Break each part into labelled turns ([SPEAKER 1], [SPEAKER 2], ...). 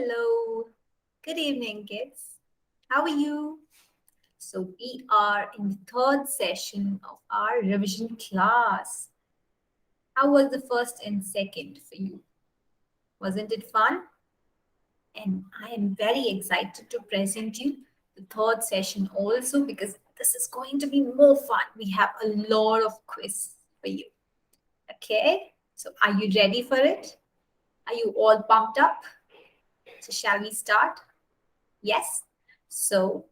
[SPEAKER 1] Hello, good evening, kids. How are you? So, we are in the third session of our revision class. How was the first and second for you? Wasn't it fun? And I am very excited to present you the third session also because this is going to be more fun. We have a lot of quiz for you. Okay, so are you ready for it? Are you all pumped up? So, shall we start? Yes. So,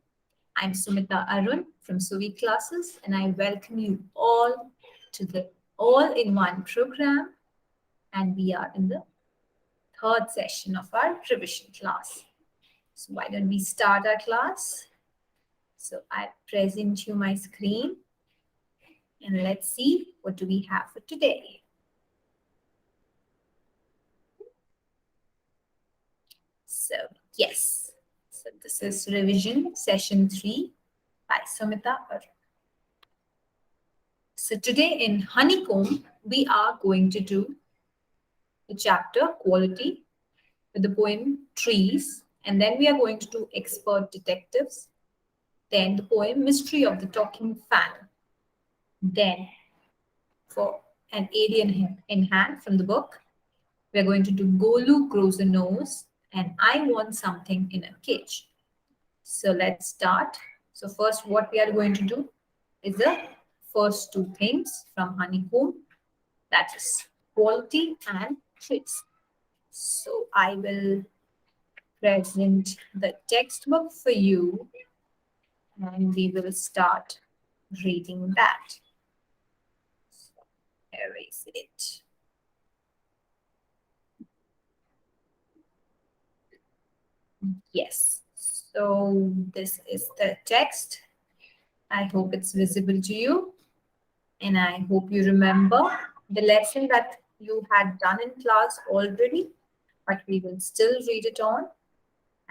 [SPEAKER 1] I'm Sumita Arun from SUVY Classes, and I welcome you all to the all-in-one program. And we are in the third session of our revision class. So why don't we start our class? So I present you my screen, and let's see what do we have for today. So yes, so this is revision session 3 by Sumita Arun. So today in Honeycomb, we are going to do the chapter Quality with the poem Trees, and then we are going to do Expert Detectives, then the poem Mystery of the Talking Fan, then for an alien in hand from the book, we are going to do Golu Grows a Nose and I Want Something in a Cage. So let's start. So first what we are going to do is the first two things from Honeycomb, that is quality and trees. So I will present the textbook for you and we will start reading that. So, erase it. Yes, so this is the text. I hope it's visible to you and I hope you remember the lesson that you had done in class already, but we will still read it on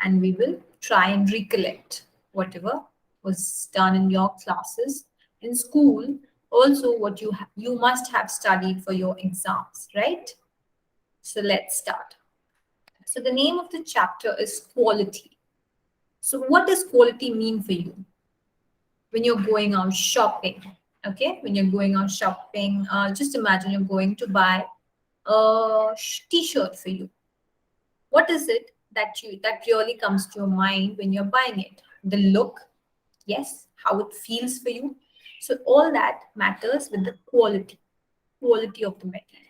[SPEAKER 1] and we will try and recollect whatever was done in your classes in school, also what you must have studied for your exams, right? So let's start. So the name of the chapter is quality. So what does quality mean for you when you're going out shopping? Okay, when you're going out shopping, just imagine you're going to buy a t-shirt for you. What is it that really comes to your mind when you're buying it? The look, yes, how it feels for you. So all that matters with the quality of the material.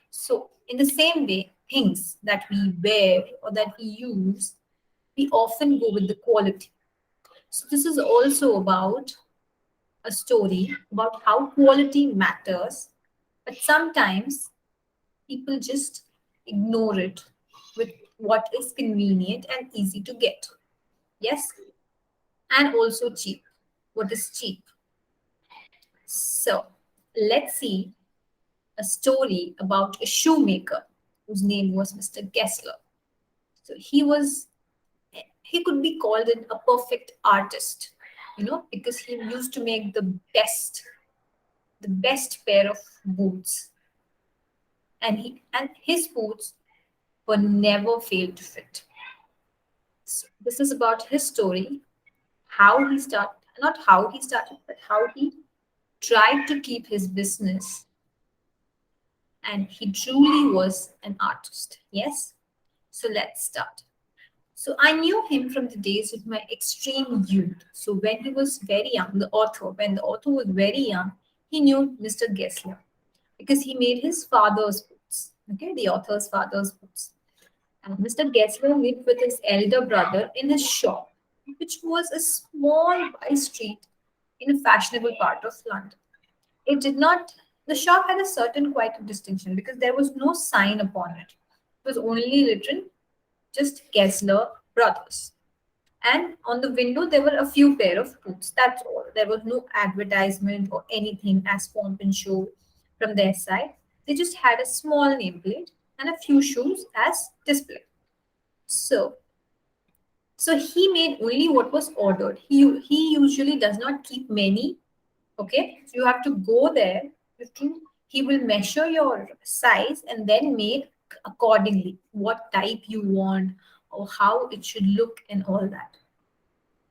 [SPEAKER 1] So in the same way, things that we wear or that we use, we often go with the quality. So this is also about a story about how quality matters, but sometimes people just ignore it with what is convenient and easy to get. Yes, and also cheap. What is cheap? So let's see a story about a shoemaker whose name was Mr. Gessler. So he could be called a perfect artist, because he used to make the best pair of boots, and his boots were never failed to fit. So this is about his story, how he started, not how he started, but how he tried to keep his business, and he truly was an artist. Yes. So let's start. So I knew him from the days of my extreme youth. So when he was very young, when the author was very young, he knew Mr. Gessler because he made his father's boots. Okay, the author's father's boots. And Mr. Gessler lived with his elder brother in his shop, which was a small by street in a fashionable part of London. It did not, the shop had a certain quite a distinction because there was no sign upon it. It was only written just Gessler Brothers. And on the window, there were a few pair of boots. That's all. There was no advertisement or anything as pomp and show from their side. They just had a small nameplate and a few shoes as display. So, so he made only what was ordered. He usually does not keep many. Okay, so you have to go there. He will measure your size and then make accordingly what type you want, or how it should look and all that.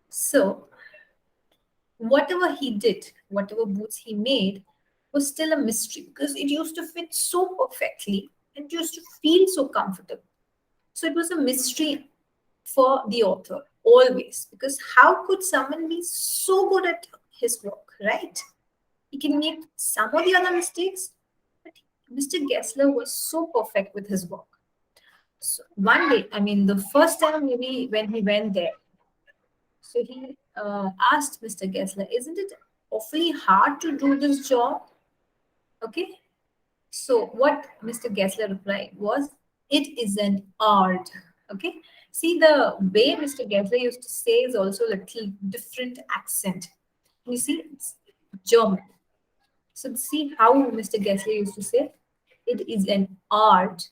[SPEAKER 1] So whatever he did, whatever boots he made, was still a mystery because it used to fit so perfectly and used to feel so comfortable. So it was a mystery for the author always, because how could someone be so good at his work, right? He can make some of the other mistakes, but Mr. Gessler was so perfect with his work. So one day, I mean, the first time maybe when he went there, so he asked Mr. Gessler, "Isn't it awfully hard to do this job?" Okay. So what Mr. Gessler replied was, "It is an art." Okay. See, the way Mr. Gessler used to say is also a little different accent. You see, it's German. So see how Mr. Gessler used to say, "It is an art."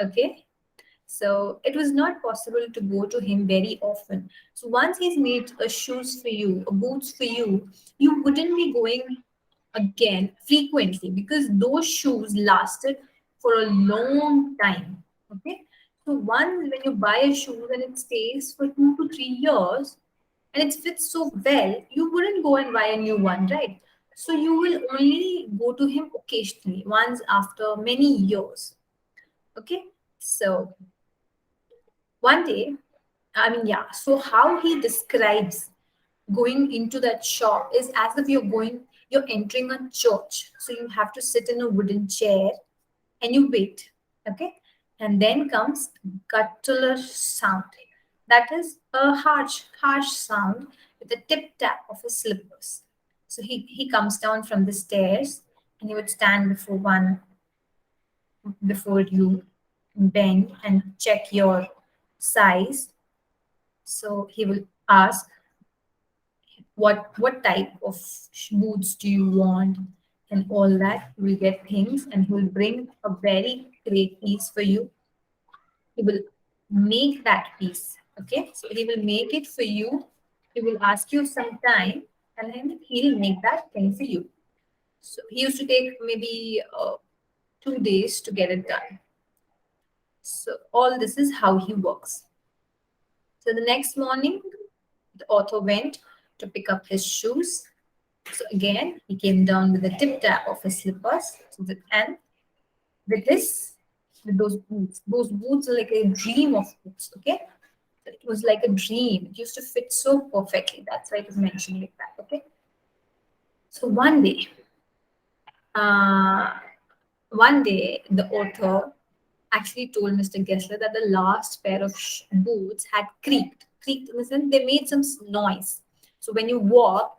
[SPEAKER 1] Okay. So it was not possible to go to him very often. So once he's made a shoes for you, a boots for you, you wouldn't be going again frequently because those shoes lasted for a long time. Okay. So once when you buy a shoe and it stays for 2 to 3 years and it fits so well, you wouldn't go and buy a new one, right? So you will only go to him occasionally, once after many years. Okay. So one day, I mean, yeah, so how he describes going into that shop is as if you're entering a church. So you have to sit in a wooden chair and you wait. Okay. And then comes guttural sound. That is a harsh sound with a tip tap of his slippers. So he comes down from the stairs and he would stand before you, bend and check your size. So he will ask, what type of boots do you want, and all that. You will get things and he will bring a very great piece for you. He will make that piece. Okay, so he will make it for you. He will ask you some time and then he'll make that thing for you. So he used to take maybe 2 days to get it done. So all this is how he works. So the next morning, the author went to pick up his shoes. So again, he came down with the tip tap of his slippers. And with those boots are like a dream of boots. Okay, so it was like a dream. It used to fit so perfectly. That's why it was mentioned like that. Okay, so uh, one day, the author actually told Mr. Gessler that the last pair of boots had creaked. Creaked in the sense they made some noise. So when you walk,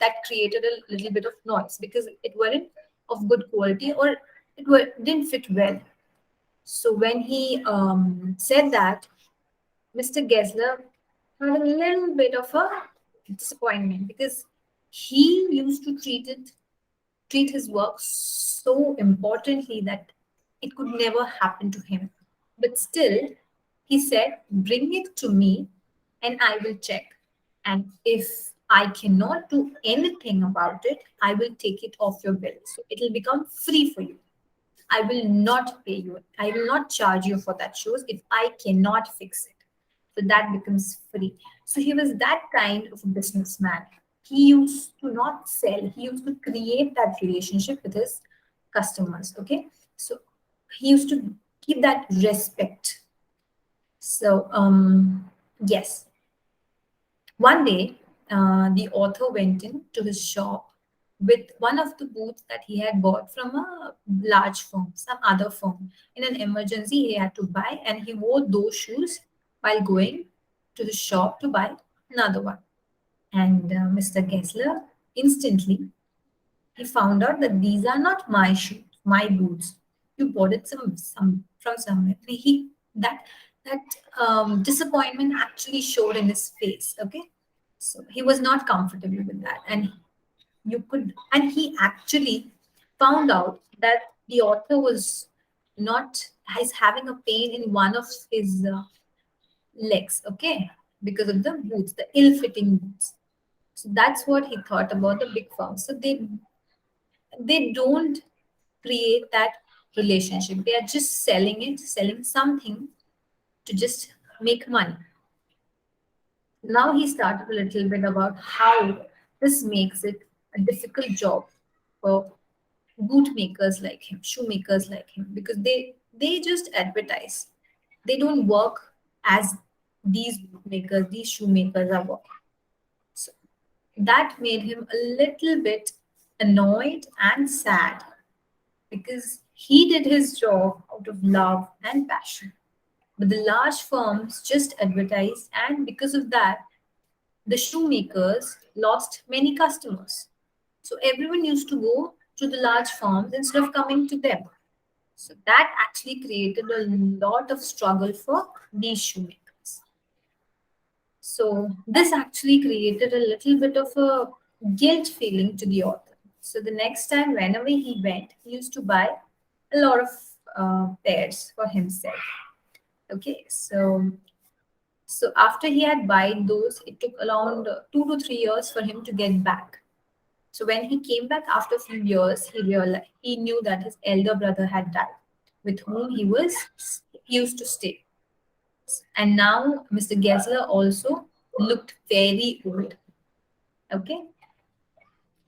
[SPEAKER 1] that created a little bit of noise because it weren't of good quality or didn't fit well. So when he said that, Mr. Gessler had a little bit of a disappointment because he used to treat his work so importantly that it could never happen to him. But still, he said, "Bring it to me and I will check. And if I cannot do anything about it, I will take it off your bill. So it will become free for you. I will not pay you. I will not charge you for that shoes if I cannot fix it." So that becomes free. So he was that kind of a businessman. He used to not sell, he used to create that relationship with his customers. Okay. So he used to keep that respect. So, yes, one day, the author went into his shop with one of the boots that he had bought from a large firm, some other firm. In an emergency, he had to buy, and he wore those shoes while going to the shop to buy another one. And Mr. Gessler instantly he found out that these are not my shoes, my boots. You bought it some from somewhere. That disappointment actually showed in his face. Okay, so he was not comfortable with that, and he actually found out that the author was not is having a pain in one of his legs. Okay, because of the boots, the ill-fitting boots. So that's what he thought about the big firms. So they don't create that relationship. They are just selling something to just make money. Now he started a little bit about how this makes it a difficult job for bootmakers like him, shoemakers like him, because they just advertise. They don't work as these bootmakers, these shoemakers are working. So that made him a little bit annoyed and sad because he did his job out of love and passion. But the large firms just advertised, and because of that, the shoemakers lost many customers. So everyone used to go to the large firms instead of coming to them. So that actually created a lot of struggle for these shoemakers. So this actually created a little bit of a guilt feeling to the author. So the next time, whenever he went, he used to buy a lot of pairs for himself. Okay, so after he had bought those, it took around 2 to 3 years for him to get back. So when he came back after a few years, he knew that his elder brother had died, with whom he used to stay. And now Mr. Gessler also looked very old. Okay.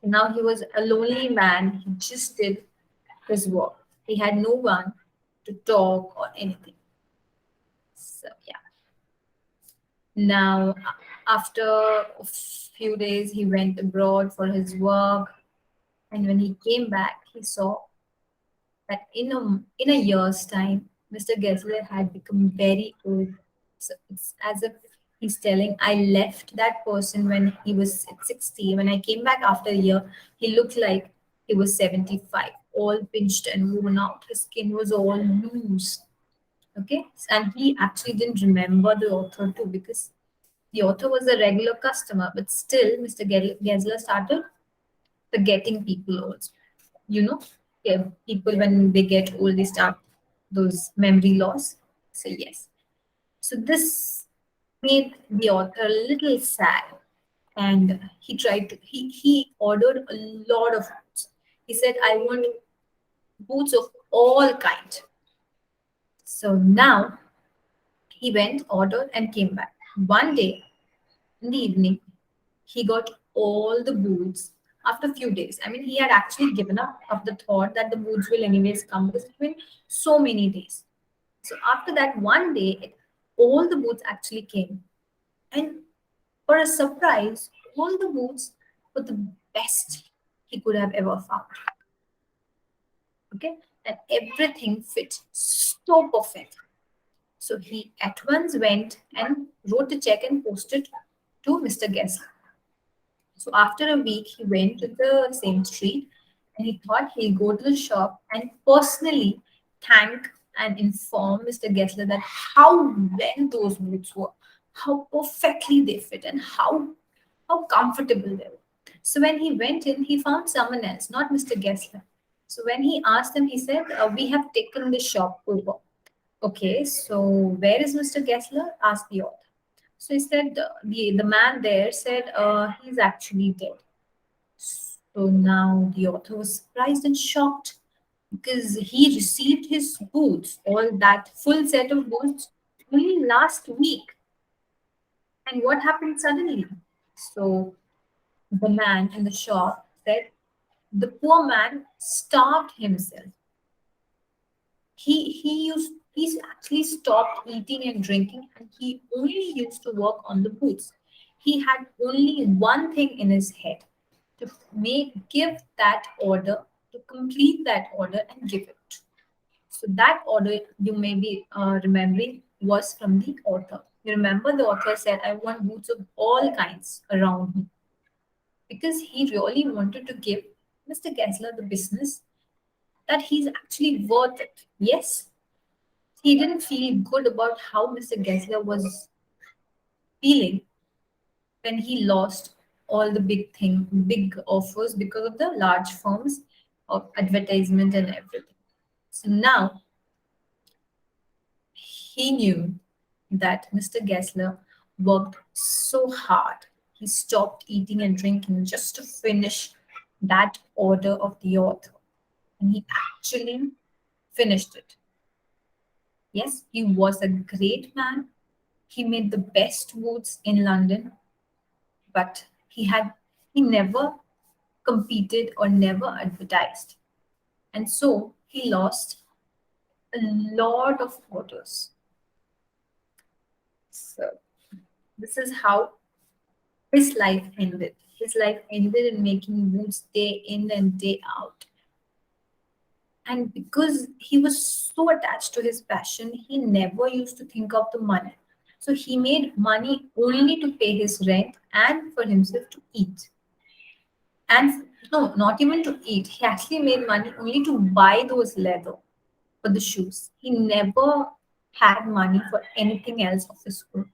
[SPEAKER 1] Now he was a lonely man. He just did his work. He had no one to talk or anything. So yeah. Now after a few days he went abroad for his work, and when he came back he saw that in a year's time, Mr. Gessler had become very old. So it's as if he's telling, I left that person when he was 60. When I came back after a year, he looked like he was 75, all pinched and worn out. His skin was all loose. Okay. And he actually didn't remember the author too, because the author was a regular customer, but still Mr. Gessler started forgetting people also. You know, yeah, people when they get old, they start those memory loss. So yes. So this made the author a little sad, and he ordered a lot of boots. He said, I want boots of all kind. So now he went, ordered, and came back. One day in the evening, he got all the boots after a few days. I mean, he had actually given up of the thought that the boots will anyways come because it's been so many days. So after that, one day, all the boots actually came. And for a surprise, all the boots were the best he could have ever found. Okay? And everything fit so perfect. So he at once went and wrote a check and posted to Mr. Gessler. So after a week, he went to the same street and he thought he'll go to the shop and personally thank and inform Mr. Gessler that how well those boots were, how perfectly they fit, and how comfortable they were. So when he went in, he found someone else, not Mr. Gessler. So when he asked him, he said, "We have taken the shop over." Okay, so where is Mr. Gessler? Asked the author. So he said, the man there said, he's actually dead. So now the author was surprised and shocked because he received his boots, all that full set of boots, only last week. And what happened suddenly? So the man in the shop said, the poor man starved himself. He's actually stopped eating and drinking, and he only used to work on the boots. He had only one thing in his head, to give that order, to complete that order and give it. So that order, you may be remembering, was from the author. You remember the author said, I want boots of all kinds around me, because he really wanted to give Mr. Gessler the business that he's actually worth it. Yes, he didn't feel good about how Mr. Gessler was feeling when he lost all the big offers because of the large firms of advertisement and everything. So now he knew that Mr. Gessler worked so hard. He stopped eating and drinking just to finish that order of the author. And he actually finished it. Yes, he was a great man. He made the best woods in London, but he never competed or never advertised. And so he lost a lot of orders. So this is how his life ended. His life ended in making woods day in and day out. And because he was so attached to his passion, he never used to think of the money. So he made money only to pay his rent and for himself to eat. And no, not even to eat. He actually made money only to buy those leather for the shoes. He never had money for anything else of his own.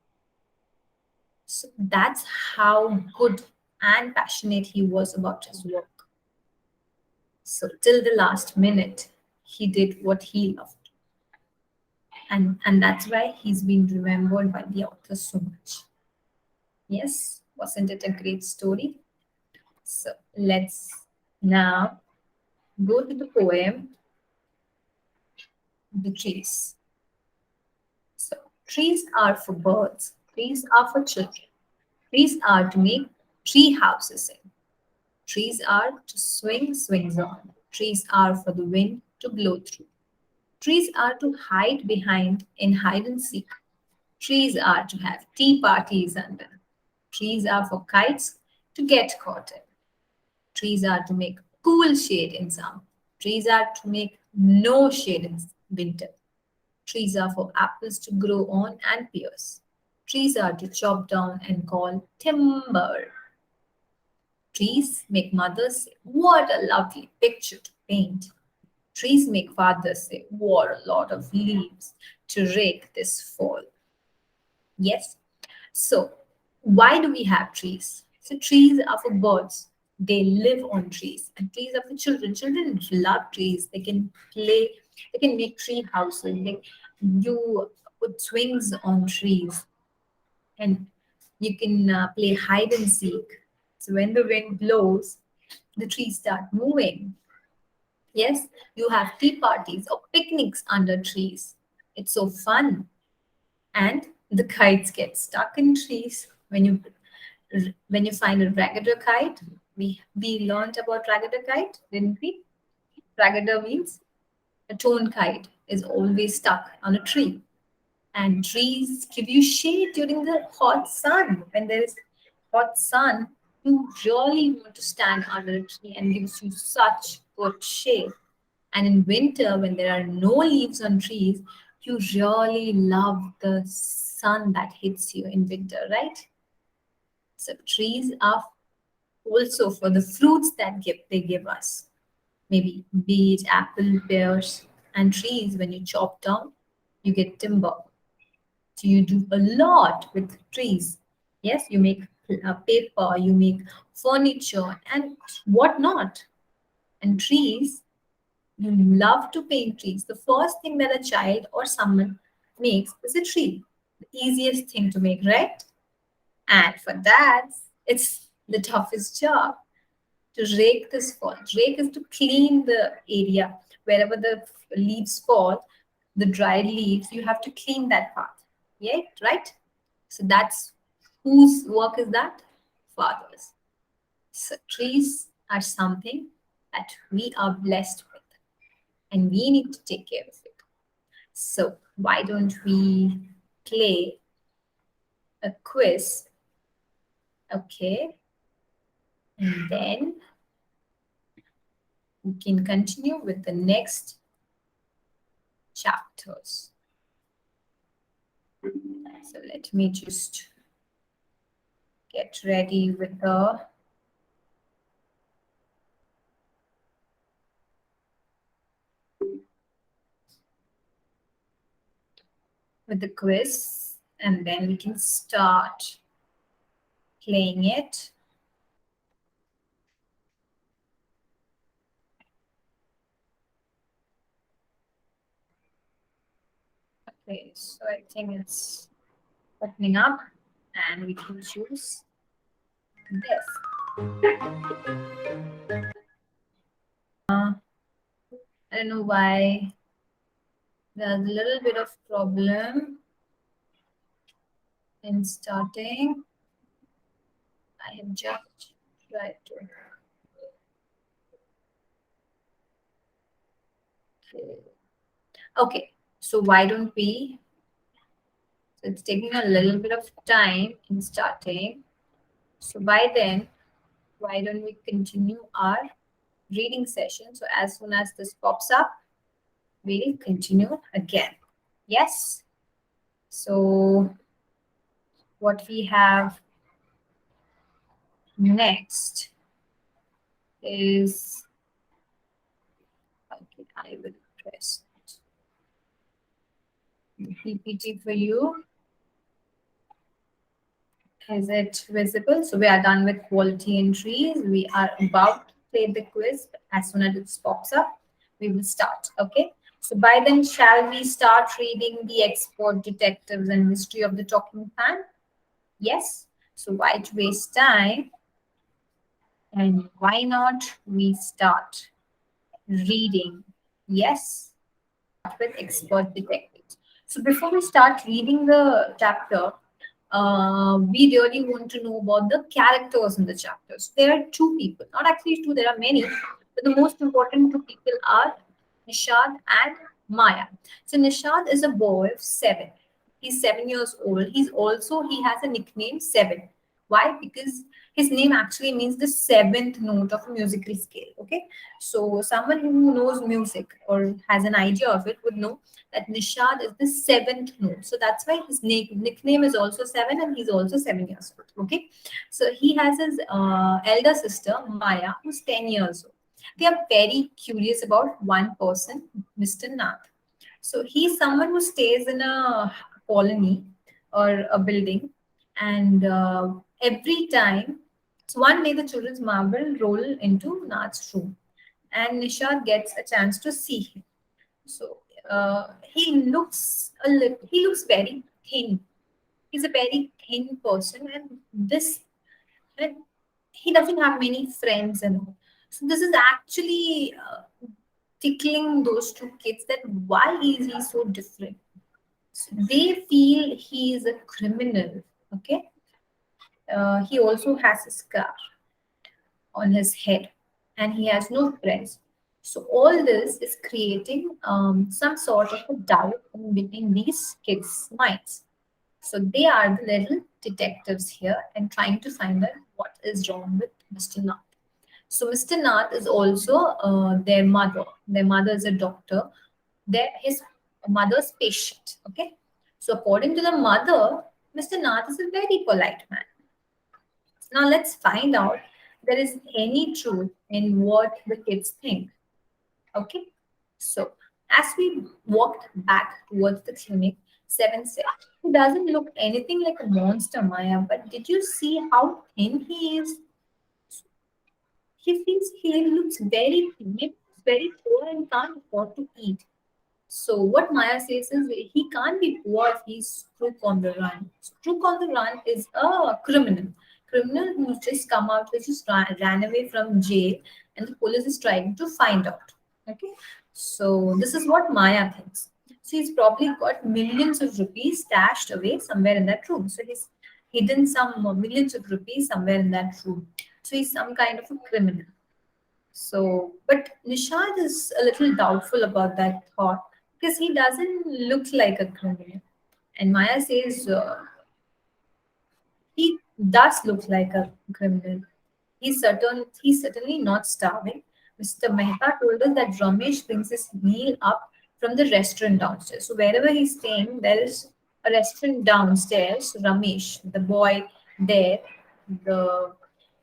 [SPEAKER 1] So that's how good and passionate he was about his work. So till the last minute, he did what he loved. And that's why he's been remembered by the author so much. Yes, wasn't it a great story? So let's now go to the poem, The Trees. So trees are for birds, trees are for children, trees are to make tree houses in. Trees are to swing swings on. Trees are for the wind to blow through. Trees are to hide behind in hide and seek. Trees are to have tea parties under. Trees are for kites to get caught in. Trees are to make cool shade in summer. Trees are to make no shade in winter. Trees are for apples to grow on and pears. Trees are to chop down and call timber. Trees make mothers say, "What a lovely picture to paint." Trees make fathers say, "What a lot of leaves to rake this fall." Yes. So, why do we have trees? So, trees are for birds. They live on trees. And trees are for children. Children love trees. They can play, they can make tree houses. You put swings on trees and you can play hide and seek. So, when the wind blows, the trees start moving. Yes, you have tea parties or picnics under trees. It's so fun. And the kites get stuck in trees when you find a ragged kite. We learned about ragged kite, didn't we? Ragged means a torn kite is always stuck on a tree. And trees give you shade during the hot sun. When there is hot sun, you really want to stand under a tree and gives you such good shade. And in winter, when there are no leaves on trees, you really love the sun that hits you in winter, right? So trees are also for the fruits that they give us. Maybe be it apple, pears, and trees. When you chop down, you get timber. So you do a lot with trees. Yes, you make paper, you make furniture, and whatnot. And trees, you love to paint trees. The first thing that a child or someone makes is a tree. The easiest thing to make, right? And for that, it's the toughest job to rake this fall. Rake is to clean the area wherever the leaves fall, the dried leaves, you have to clean that part. Yeah, right? So that's whose work is that? Fathers. So trees are something that we are blessed with and we need to take care of it. So why don't we play a quiz? Okay. And then we can continue with the next chapters. So let me just get ready with the quiz, and then we can start playing it. Okay, so I think it's opening up and we can choose this. I don't know why there's a little bit of problem. And starting, I have just tried to. Okay, so why don't we? So it's taking a little bit of time in starting. So by then, why don't we continue our reading session? So as soon as this pops up, we'll continue again. Yes. So what we have next is, okay, I will press the PPT for you. Is it visible? So we are done with quality entries. We are about to play the quiz. As soon as it pops up, we will start. Okay. So by then, shall we start reading the expert detectives and mystery of the talking pan? Yes. So why to waste time? And why not we start reading? Yes. With expert detectives. So before we start reading the chapter, we really want to know about the characters in the chapters. There are two people, not actually two, there are many, but the most important two people are Nishad and Maya. So Nishad is a boy of 7. He's 7 years old. He has a nickname 7. Why? Because his name actually means the seventh note of a musical scale. Okay, so someone who knows music or has an idea of it would know that Nishad is the seventh note. So that's why his nickname is also 7 and he's also 7 years old. Okay. So he has his elder sister, Maya, who's 10 years old. They are very curious about one person, Mr. Nath. So he's someone who stays in a colony or a building, and every time, so one day the children's marble roll into Nath's room, and Nishad gets a chance to see him. So he looks very thin. He's a very thin person, and he doesn't have many friends and all. So this is actually tickling those two kids that why is he so different? So they feel he is a criminal. Okay, he also has a scar on his head, and he has no friends. So all this is creating some sort of a doubt in between these kids' minds. So they are the little detectives here and trying to find out what is wrong with Mr. Nath. So Mr. Nath is also their mother. Their mother is a doctor. His mother's patient. Okay. So according to the mother, Mr. Nath is a very polite man. Now let's find out if there is any truth in what the kids think. Okay. So as we walked back towards the clinic, 7 said, he doesn't look anything like a monster, Maya, but did you see how thin he is? He looks very timid, very poor, and can't afford to eat. So what Maya says is he can't be poor if he's crook on the run. So crook on the run is a criminal. Criminal who's just come out, who just ran away from jail, and the police is trying to find out. Okay, so this is what Maya thinks. So he's probably got millions of rupees stashed away somewhere in that room. So he's hidden some millions of rupees somewhere in that room. So he's some kind of a criminal. So, but Nishad is a little doubtful about that thought because he doesn't look like a criminal. And Maya says he does look like a criminal. He's certainly not starving. Mr. Mehta told us that Ramesh brings his meal up from the restaurant downstairs. So wherever he's staying, there is a restaurant downstairs. Ramesh, the boy there, the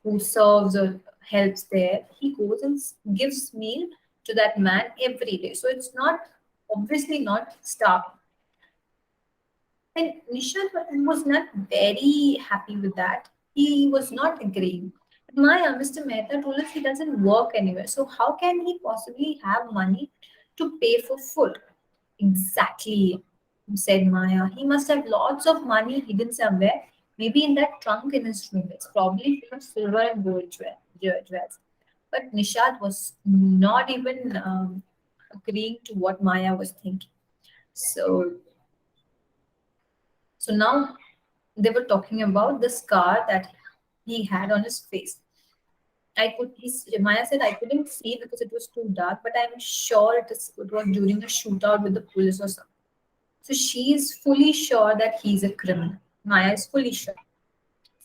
[SPEAKER 1] who serves or helps there, he goes and gives meal to that man every day. So it's not obviously not starving. And Nishad was not very happy with that. He was not agreeing. But Maya, Mr. Mehta told us he doesn't work anywhere. So how can he possibly have money to pay for food? Exactly, said Maya. He must have lots of money hidden somewhere, maybe in that trunk in his room. It's probably full of silver and gold jewels. But Nishad was not even agreeing to what Maya was thinking. So, so now They were talking about the scar that he had on his face. Maya said I couldn't see because it was too dark, but I'm sure it was during a shootout with the police or something. So she is fully sure that he's a criminal. Maya is fully sure.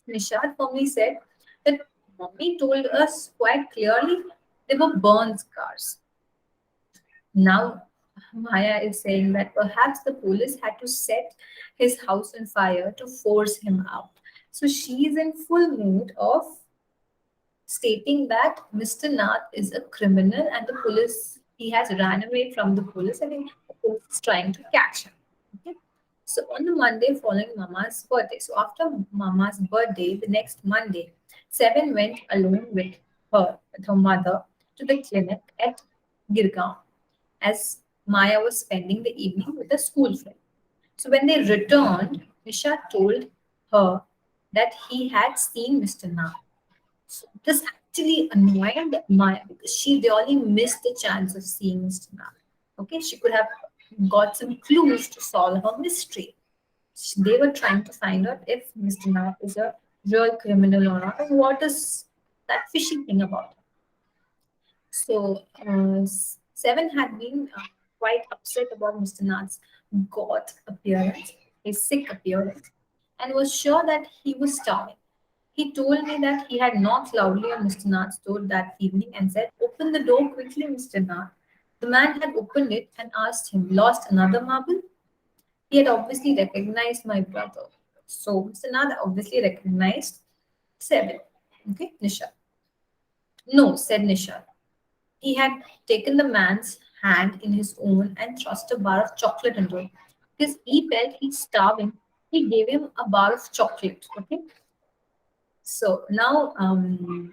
[SPEAKER 1] Nishad firmly said that mommy told us quite clearly they were burn scars. Now Maya is saying that perhaps the police had to set his house on fire to force him out. So she is in full mood of stating that Mr. Nath is a criminal and the police, he has ran away from the police and the police is trying to catch him. Okay? So on the Monday following Mama's birthday, so after Mama's birthday, the next Monday, Seven went alone with her mother, to the clinic at Girgaon as Maya was spending the evening with a school friend. So when they returned, Nisha told her that he had seen Mr. Nath. So this actually annoyed Maya because she really missed the chance of seeing Mr. Nath. Okay, she could have got some clues to solve her mystery. They were trying to find out if Mr. Nath is a real criminal or not, and what is that fishy thing about him. So, Seven had been quite upset about Mr. Nath's gaunt appearance, his sick appearance, and was sure that he was starving. He told me that he had knocked loudly on Mr. Nath's door that evening and said, "Open the door quickly, Mr. Nath." The man had opened it and asked him, "Lost another marble?" He had obviously recognized my brother. So Mr. Nath obviously recognized Seven. Okay, Nisha. No, said Nisha. He had taken the man's hand in his own and thrust a bar of chocolate into it. Because he felt he's starving, he gave him a bar of chocolate. Okay. So now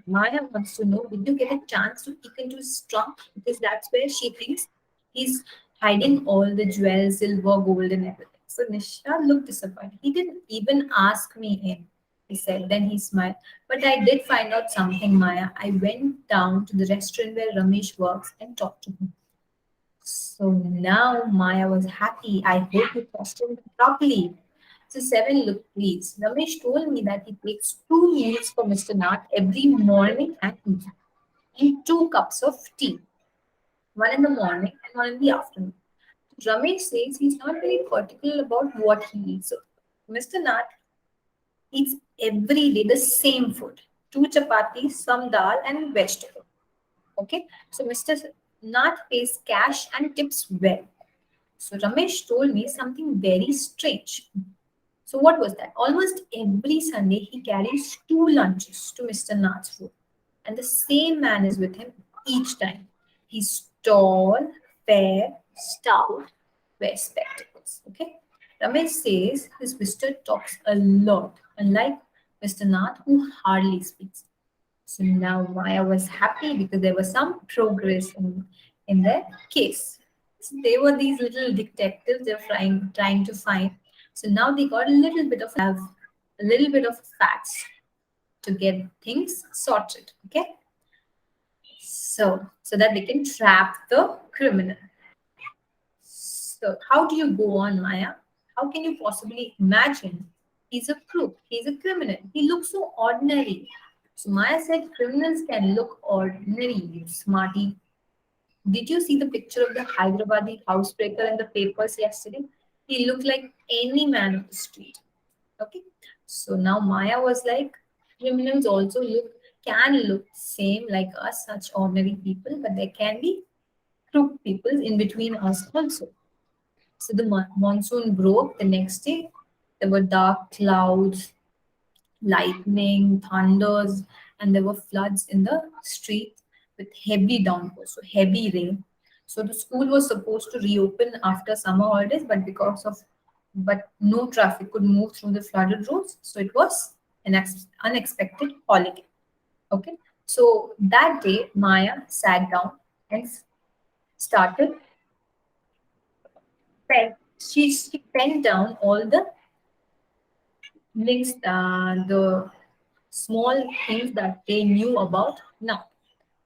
[SPEAKER 1] Maya wants to know, did you get a chance to peek into his trunk? Because that's where she thinks he's hiding all the jewels, silver, gold, and everything. So Nisha looked disappointed. He didn't even ask me in, he said. Then he smiled. But I did find out something, Maya. I went down to the restaurant where Ramesh works and talked to him. So now Maya was happy. I hope you trusted him properly. So Seven looked pleased. Ramesh told me that he takes two meals for Mr. Nath every morning and evening, and two cups of tea, one in the morning and one in the afternoon. Ramesh says he's not very particular about what he eats. So Mr. Nath eats every day the same food: two chapatis, some dal, and vegetable. Okay, so Mr. Nath pays cash and tips well. So Ramesh told me something very strange. So what was that? Almost every Sunday he carries two lunches to Mr. Nath's food, and the same man is with him each time. He's tall, fair, stout, wears spectacles. Okay. Ramesh says his visitor talks a lot, unlike Mr. Nath, who hardly speaks. So now Maya was happy because there was some progress in their case. So they were these little detectives they're trying to find. So now they got a little bit of facts to get things sorted. Okay. So that they can trap the criminal. So how do you go on, Maya? How can you possibly imagine he's a crook, he's a criminal? He looks so ordinary. So Maya said criminals can look ordinary, you smarty. Did you see the picture of the Hyderabadi housebreaker in the papers yesterday? He looked like any man of the street. Okay. So now Maya was like, criminals also can look same like us, such ordinary people, but there can be crook people in between us also. So the monsoon broke the next day. There were dark clouds, lightning, thunders, and there were floods in the streets with heavy downpours, so heavy rain. So the school was supposed to reopen after summer holidays, but no traffic could move through the flooded roads, so it was an unexpected holiday. Okay, so that day Maya sat down and started pen. She penned down all the links, the small things that they knew about now.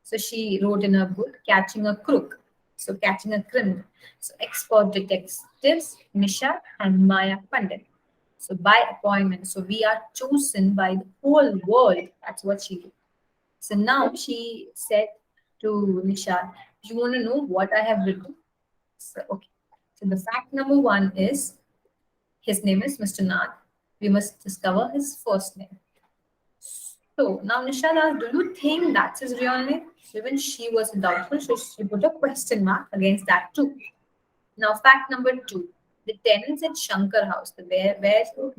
[SPEAKER 1] So she wrote in her book, Catching a Crook. So catching a criminal. So expert detectives, Misha and Maya Pandit. So by appointment. So we are chosen by the whole world. That's what she did. So now she said to Nishad, "Do you want to know what I have written?" So okay. So the fact number one is his name is Mr. Nath. We must discover his first name. So now Nishad asked, "Do you think that's his real name?" So even she was doubtful, so she put a question mark against that too. Now, fact number two, the tenants at Shankar House, where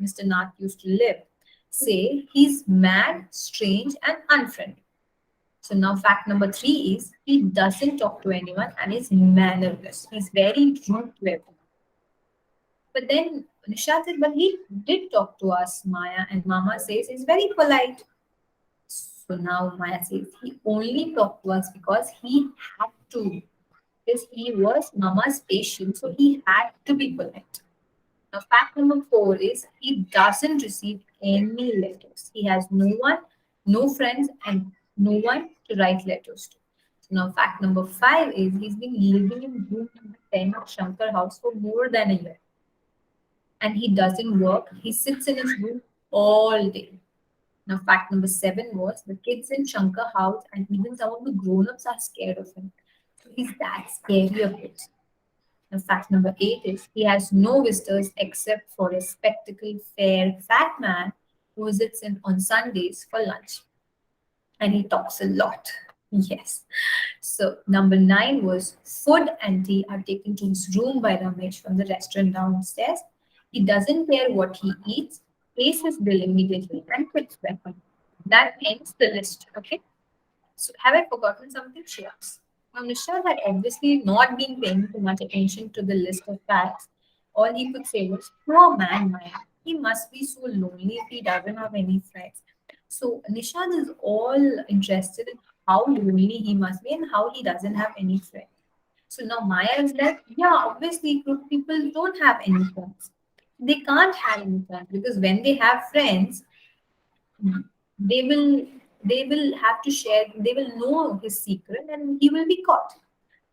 [SPEAKER 1] Mr. Nath used to live, say he's mad, strange, and unfriendly. So now, fact number three is he doesn't talk to anyone and is mannerless. He's very rude to everyone. But then Nisha said, but he did talk to us, Maya, and Mama says he's very polite. So now Maya says he only talked to us because he had to, because he was Mama's patient, so he had to be polite. Now, fact number four is he doesn't receive any letters. He has no one, no friends, and no one to write letters to. So now, fact number five is he's been living in room number 10 of Shankar House for more than a year. And he doesn't work. He sits in his room all day. Now, fact number seven was the kids in Shankar House and even some of the grown-ups are scared of him. So he's that scary a bit. And fact number eight is he has no visitors except for a spectacled, fair, fat man who visits him on Sundays for lunch. And he talks a lot. Yes. So number nine was food and tea are taken to his room by Ramesh from the restaurant downstairs. He doesn't care what he eats, pays his bill immediately, and quits weapon. That ends the list. Okay. So have I forgotten something? She asked. Now, Nishad had obviously not been paying too much attention to the list of facts. All he could say was, poor man, Maya. He must be so lonely if he doesn't have any friends. So Nishad is all interested in how lonely he must be and how he doesn't have any friends. So now Maya is like, yeah, obviously group people don't have any friends. They can't have any friends because when they have friends, they will they will have to share, they will know his secret and he will be caught.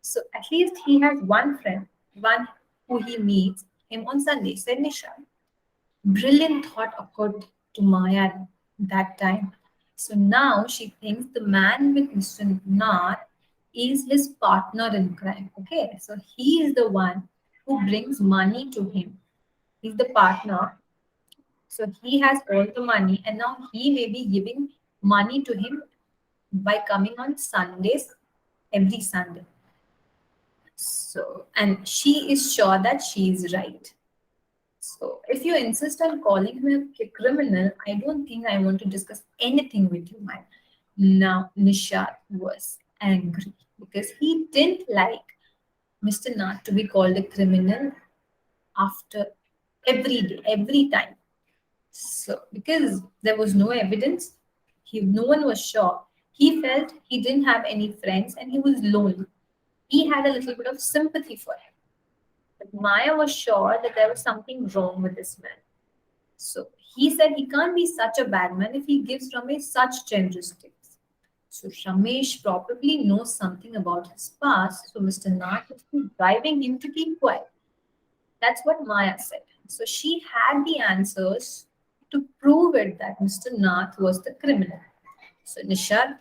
[SPEAKER 1] So at least he has one friend, one who he meets him on Sunday, said Nisha. Brilliant thought occurred to Maya that time. So now she thinks the man with Mr. Nath is his partner in crime. Okay, so he is the one who brings money to him. He's the partner, so he has all the money, and now he may be giving money to him by coming on Sundays, every Sunday. So, and she is sure that she is right. So, if you insist on calling him a criminal, I don't think I want to discuss anything with you, man. Now, Nishad was angry because he didn't like Mr. Nath to be called a criminal after every day, every time. So, because there was no evidence, no one was sure. He felt he didn't have any friends and he was lonely. He had a little bit of sympathy for him. But Maya was sure that there was something wrong with this man. So he said he can't be such a bad man if he gives Ramesh such generous gifts. So Ramesh probably knows something about his past, so Mr. Nath is driving him to keep quiet. That's what Maya said. So she had the answers to prove it that Mr. Nath was the criminal. So Nishad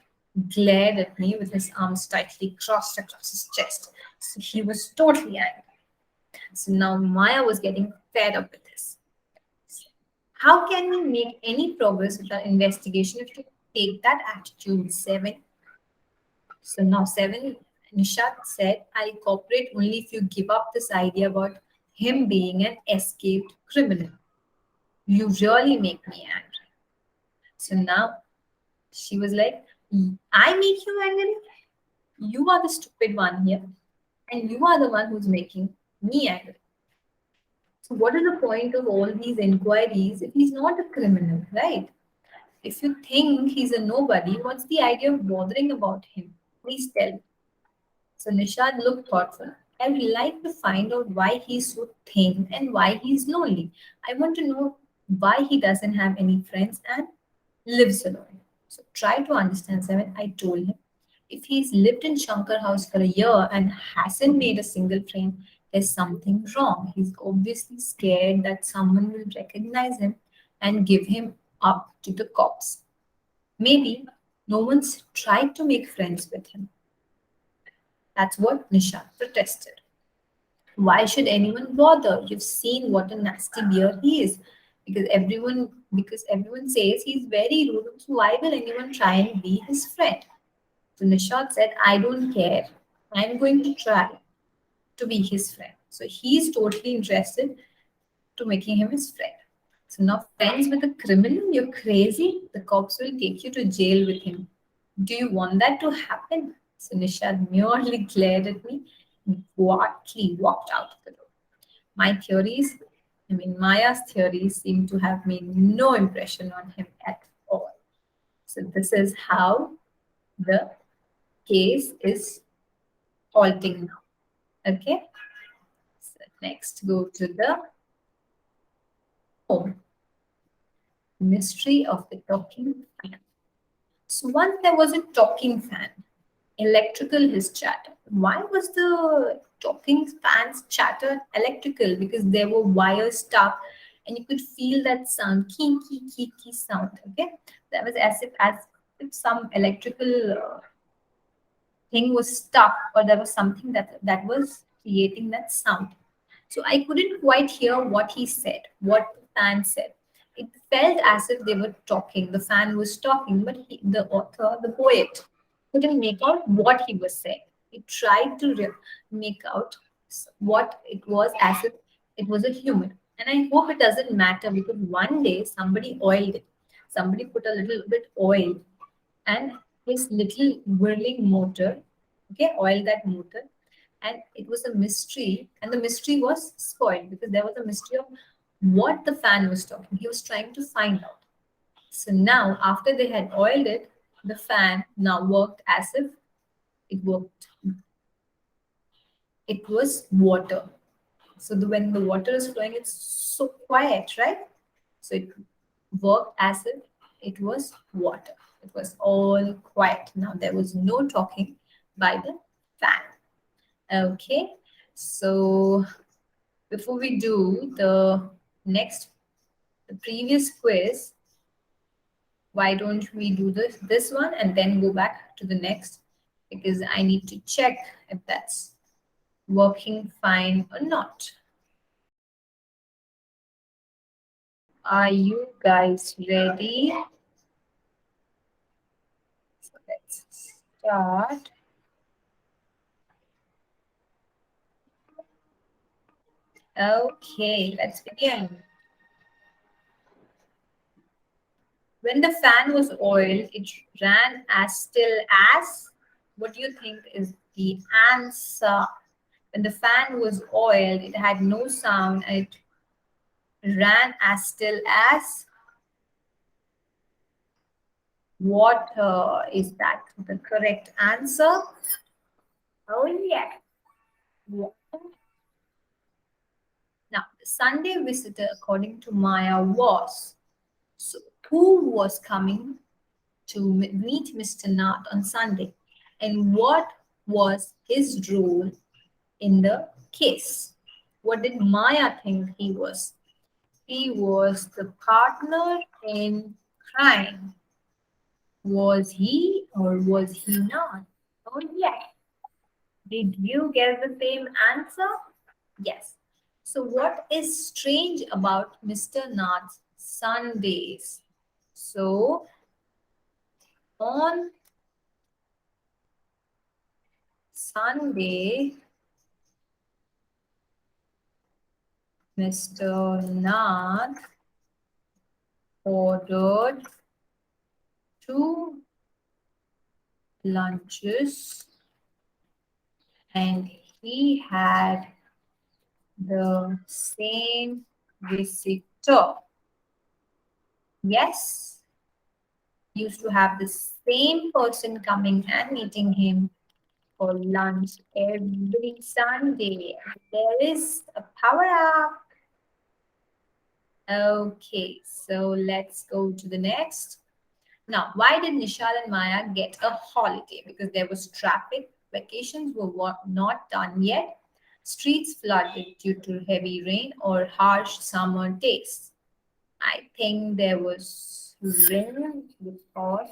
[SPEAKER 1] glared at me with his arms tightly crossed across his chest. So he was totally angry. So now Maya was getting fed up with this. How can we make any progress with our investigation if you take that attitude, Seven? So now Seven, Nishad said, I'll cooperate only if you give up this idea about him being an escaped criminal. You really make me angry. So now she was like, I make you angry? You are the stupid one here. And you are the one who's making me angry. So, what is the point of all these inquiries if he's not a criminal, right? If you think he's a nobody, what's the idea of bothering about him? Please tell me. So Nishad looked thoughtful. I would like to find out why he's so thin and why he's lonely. I want to know why he doesn't have any friends and lives alone. So try to understand, Seven. I told him. If he's lived in Shankar house for a year and hasn't made a single friend, there's something wrong. He's obviously scared that someone will recognize him and give him up to the cops. Maybe no one's tried to make friends with him. That's what Nishant protested. Why should anyone bother? You've seen what a nasty bear he is. Because everyone says he's very rude, so why will anyone try and be his friend? So Nishant said, I don't care. I'm going to try to be his friend. So he's totally interested to making him his friend. So now friends with a criminal, you're crazy. The cops will take you to jail with him. Do you want that to happen? So Nishad merely glared at me and quietly walked out of the room. My theories, Maya's theories seem to have made no impression on him at all. So this is how the case is halting now. Okay. So next, go to the home. Mystery of the talking fan. So once there was a talking fan, electrical his chatter. Why was the talking fan's chatter electrical? Because there were wires stuck and you could feel that sound, key, key, key, key sound. Okay, that was as if some electrical thing was stuck, or there was something that was creating that sound. So I couldn't quite hear what he said, what the fan said. It felt as if they were talking. The fan was talking, but the author, the poet, couldn't make out what he was saying. He tried to make out what it was, as if it was a human. And I hope it doesn't matter, because one day somebody oiled it. Somebody put a little bit oil, and his little whirling motor, okay, oiled that motor, and it was a mystery, and the mystery was spoiled because there was a mystery of what the fan was talking. He was trying to find out. So now, after they had oiled it, the fan now worked as if it worked. It was water. So when the water is flowing, it's so quiet, right? So it worked as if it was water. It was all quiet. Now there was no talking by the fan. Okay, so before we do the previous quiz, why don't we do this one and then go back to the next, because I need to check if that's working fine or not. Are you guys ready? So let's start. Okay, let's begin. When the fan was oiled, it ran as still as. What do you think is the answer? When the fan was oiled, it had no sound and it ran as still as. What is that the correct answer? Oh, yeah. Now, the Sunday visitor, according to Maya, was. So, who was coming to meet Mr. Nath on Sunday? And what was his role in the case? What did Maya think he was? He was the partner in crime. Was he or was he not? Oh, yes. Did you get the same answer? Yes. So, what is strange about Mr. Nath's Sundays? So, on Sunday, Mr. Nath ordered 2 lunches and he had the same visitor. Yes, used to have the same person coming and meeting him for lunch every Sunday. There is a power up. Okay, so let's go to the next. Now, why did Nishal and Maya get a holiday? Because there was traffic. Vacations were not done yet. Streets flooded due to heavy rain or harsh summer days. I think there was rain before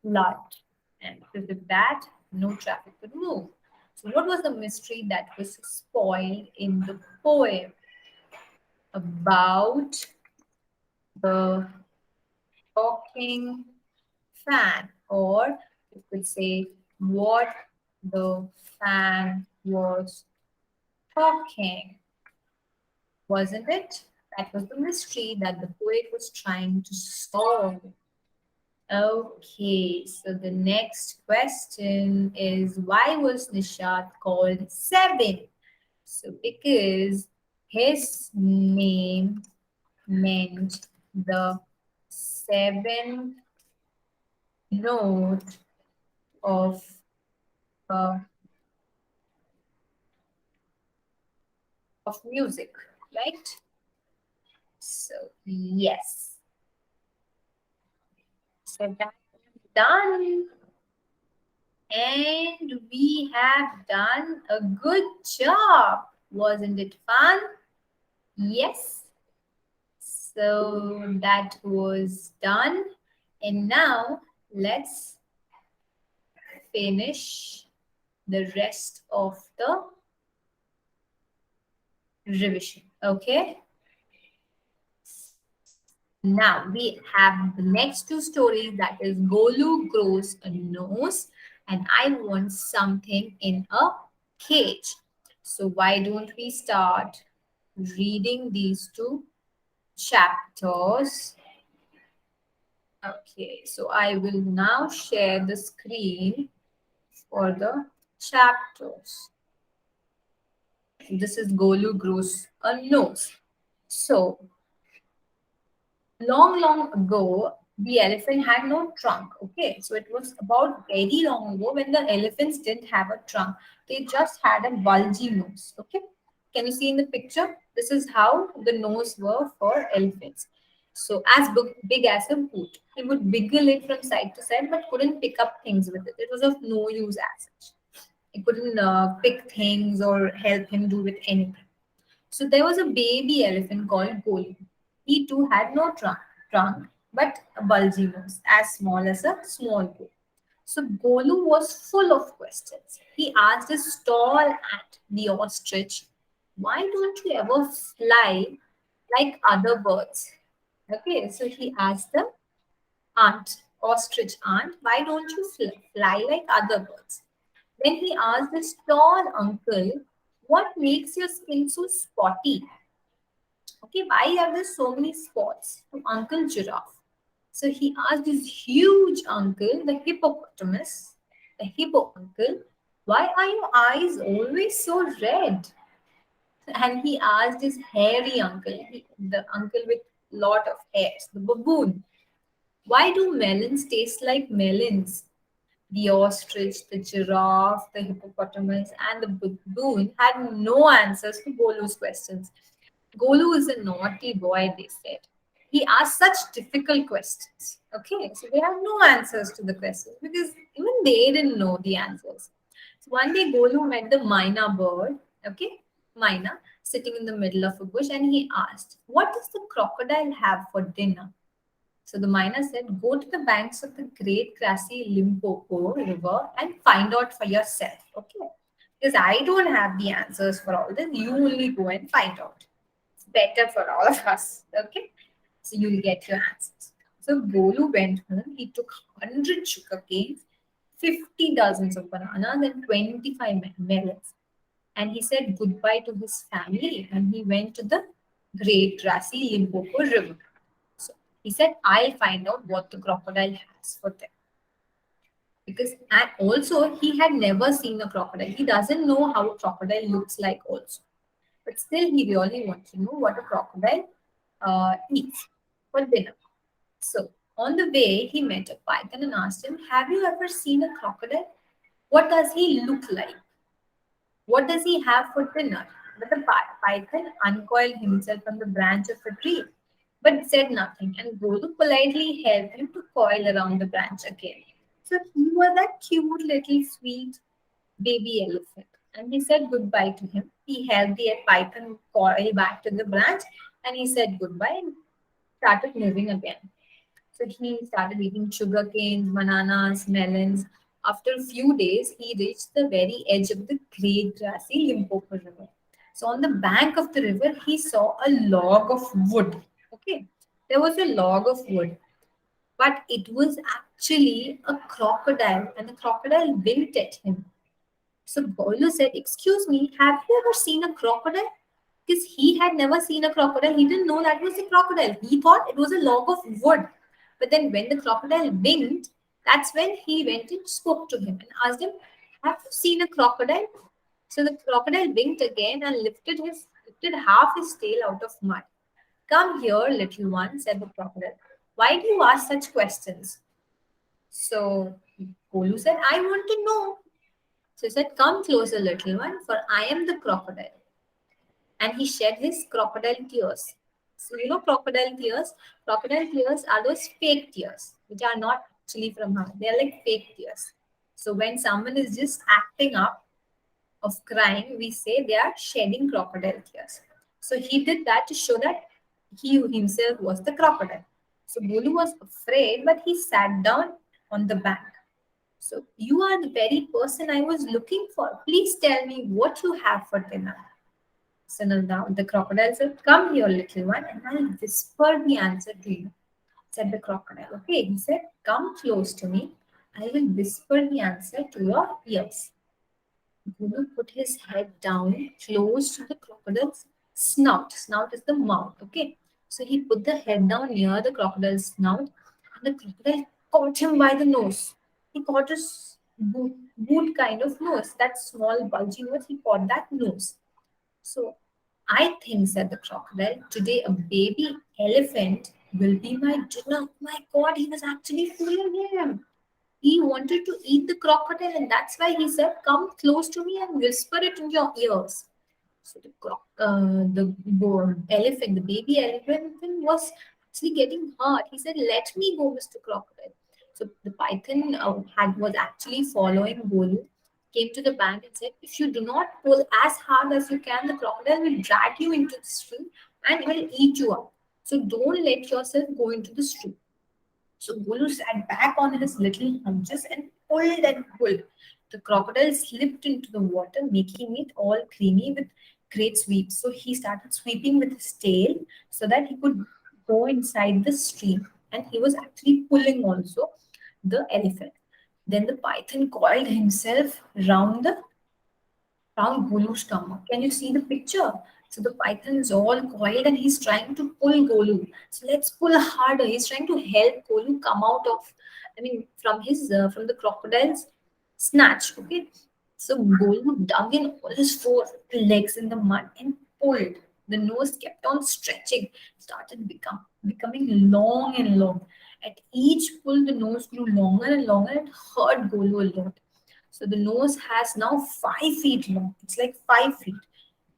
[SPEAKER 1] flood, and because of that, no traffic could move. So, what was the mystery that was spoiled in the poem about the talking fan? Or you could say what the fan was talking, wasn't it? That was the mystery that the poet was trying to solve. Okay, so the next question is, why was Nishad called Seven? So because his name meant the seventh note of uh, of music, right? So yes, so that's done. And we have done a good job. Wasn't it fun? Yes. So that was done. And now let's finish the rest of the revision. Okay. Now we have the next two stories, that is Golu grows a nose and I want something in a cage. So why don't we start reading these two chapters? Okay, so I will now share the screen for the chapters. This is Golu grows a nose. So long, long ago, the elephant had no trunk. Okay, so it was about very long ago when the elephants didn't have a trunk. They just had a bulgy nose. Okay, can you see in the picture? This is how the nose were for elephants. So as big as a boot, he would wiggle it from side to side, but couldn't pick up things with it. It was of no use as such. It couldn't pick things or help him do with anything. So there was a baby elephant called Golu. He too had no trunk but a bulgy nose, as small as a small boy. So Golu was full of questions. He asked his tall aunt, the ostrich, "Why don't you ever fly like other birds?" Okay, so he asked the aunt, ostrich aunt, "Why don't you fly like other birds?" Then he asked his tall uncle, "What makes your skin so spotty?" Okay, why are there so many spots? To Uncle Giraffe. So he asked his huge uncle, the hippopotamus, the hippo uncle, "Why are your eyes always so red?" And he asked his hairy uncle, the uncle with lot of hairs, the baboon, "Why do melons taste like melons?" The ostrich, the giraffe, the hippopotamus, and the baboon had no answers to Bolu's questions. Golu is a naughty boy, they said. He asked such difficult questions. Okay, so they have no answers to the questions because even they didn't know the answers. So one day Golu met the myna bird, okay, myna, sitting in the middle of a bush, and he asked, "What does the crocodile have for dinner?" So the myna said, "Go to the banks of the great grassy Limpopo River and find out for yourself. Okay, because I don't have the answers for all this. You only go and find out. It's better for all of us. Okay, so you'll get your answers." So Bolu went home. He took 100 sugar canes, 50 dozens of bananas, and 25 melons. And he said goodbye to his family and he went to the great grassy Limpopo River. So he said, "I'll find out what the crocodile has for them." Because, and also, he had never seen a crocodile. He doesn't know how a crocodile looks like, also. But still, he really wants to know what a crocodile eats for dinner. So, on the way, he met a python and asked him, "Have you ever seen a crocodile? What does he look like? What does he have for dinner?" But the python uncoiled himself from the branch of a tree, but said nothing, and Golu politely helped him to coil around the branch again. So he was that cute little sweet baby elephant. and he said goodbye to him. He held the python coil back to the branch and he said goodbye and started moving again. So he started eating sugar canes, bananas, melons. After a few days, he reached the very edge of the great grassy Limpopo River. So on the bank of the river, he saw a log of wood. Okay, there was a log of wood, but it was actually a crocodile, and the crocodile winked at him. So Golu said, "Excuse me, have you ever seen a crocodile?" Because he had never seen a crocodile. He didn't know that was a crocodile. He thought it was a log of wood. But then when the crocodile winked, that's when he went and spoke to him and asked him, "Have you seen a crocodile?" So the crocodile winked again and lifted half his tail out of mud. "Come here, little one," said the crocodile. "Why do you ask such questions?" So Golu said, "I want to know." So he said, "Come closer, little one, for I am the crocodile." And he shed his crocodile tears. So, you know, crocodile tears? Crocodile tears are those fake tears, which are not actually from heart. They are like fake tears. So, when someone is just acting up of crying, we say they are shedding crocodile tears. So, he did that to show that he himself was the crocodile. So, Bolu was afraid, but he sat down on the bank. So, you are the very person I was looking for. Please tell me what you have for dinner. So now the crocodile said, "Come here, little one, and I'll whisper the answer to you," said the crocodile. Okay, he said, "Come close to me. I will whisper the answer to your ears." Guru put his head down close to the crocodile's snout. Snout is the mouth. Okay, so he put the head down near the crocodile's snout, and the crocodile caught him by the nose. He caught his boot kind of nose, that small bulgy nose. He caught that nose. So I think, said the crocodile, "today a baby elephant will be my dinner." My God, he was actually fooling him. He wanted to eat the crocodile, and that's why he said, "Come close to me and whisper it in your ears." So the elephant, the baby elephant, was actually getting hurt. He said, "Let me go, Mr. Crocodile." So the python was actually following Bolu, came to the bank and said, "If you do not pull as hard as you can, the crocodile will drag you into the stream and it will eat you up. So don't let yourself go into the stream." So Gulu sat back on his little haunches and pulled and pulled. The crocodile slipped into the water, making it all creamy with great sweeps. So he started sweeping with his tail so that he could go inside the stream. And he was actually pulling also the elephant. Then the python coiled himself round Golu's stomach. Can you see the picture? So the python is all coiled and he's trying to pull Golu. So let's pull harder. He's trying to help Golu come out of, from the crocodile's snatch. Okay. So Golu dug in all his four legs in the mud and pulled. The nose kept on stretching, started becoming long and long. At each pull, the nose grew longer and longer and hurt Golu a lot. So the nose has now 5 feet long. It's like 5 feet,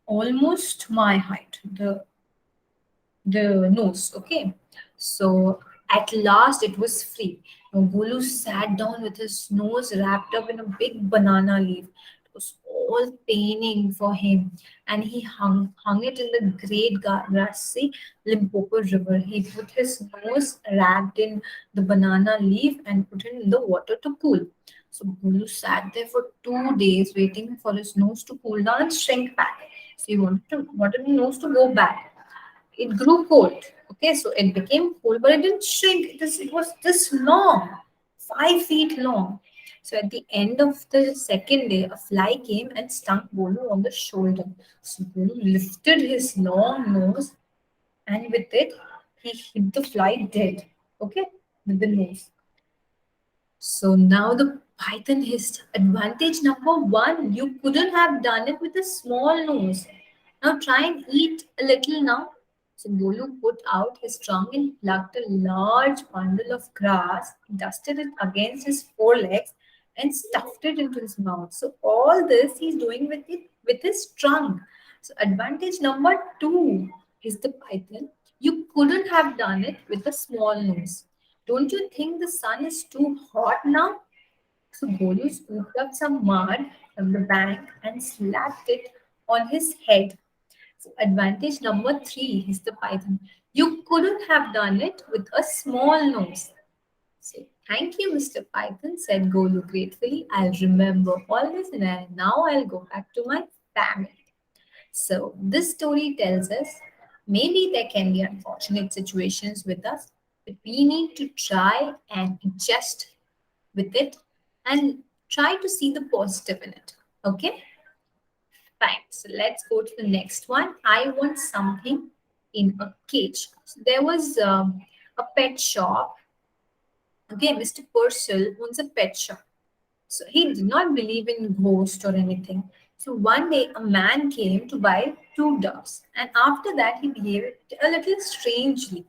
[SPEAKER 1] almost my height. The nose. Okay. So at last it was free. Now Gulu sat down with his nose wrapped up in a big banana leaf. It was all paining for him, and he hung it in the great grassy Limpopo River. He put his nose wrapped in the banana leaf and put it in the water to cool. So Gulu sat there for 2 days waiting for his nose to cool down and shrink back. So he wanted the nose to go back. It grew cold. Okay, so it became cold, but it didn't shrink. It was this long, 5 feet long. So at the end of the second day, a fly came and stung Bolu on the shoulder. So Bolu lifted his long nose, and with it, he hit the fly dead. Okay, with the nose. So now the python hissed. Advantage number one, you couldn't have done it with a small nose. Now try and eat a little now. So Bolu put out his trunk and plucked a large bundle of grass, dusted it against his forelegs, and stuffed it into his mouth. So all this he's doing with his trunk. So advantage number two is the python. You couldn't have done it with a small nose. Don't you think the sun is too hot now? So Golu scooped up some mud from the bank and slapped it on his head. So advantage number three is the python. You couldn't have done it with a small nose. So thank you, Mr. Python, said Golu gratefully. I'll remember always, and now I'll go back to my family. So this story tells us maybe there can be unfortunate situations with us, but we need to try and adjust with it and try to see the positive in it. Okay, fine. So let's go to the next one. I want something in a cage. So there was a pet shop. Okay, Mr. Purcell owns a pet shop. So he did not believe in ghosts or anything. So one day a man came to buy two doves, and after that he behaved a little strangely,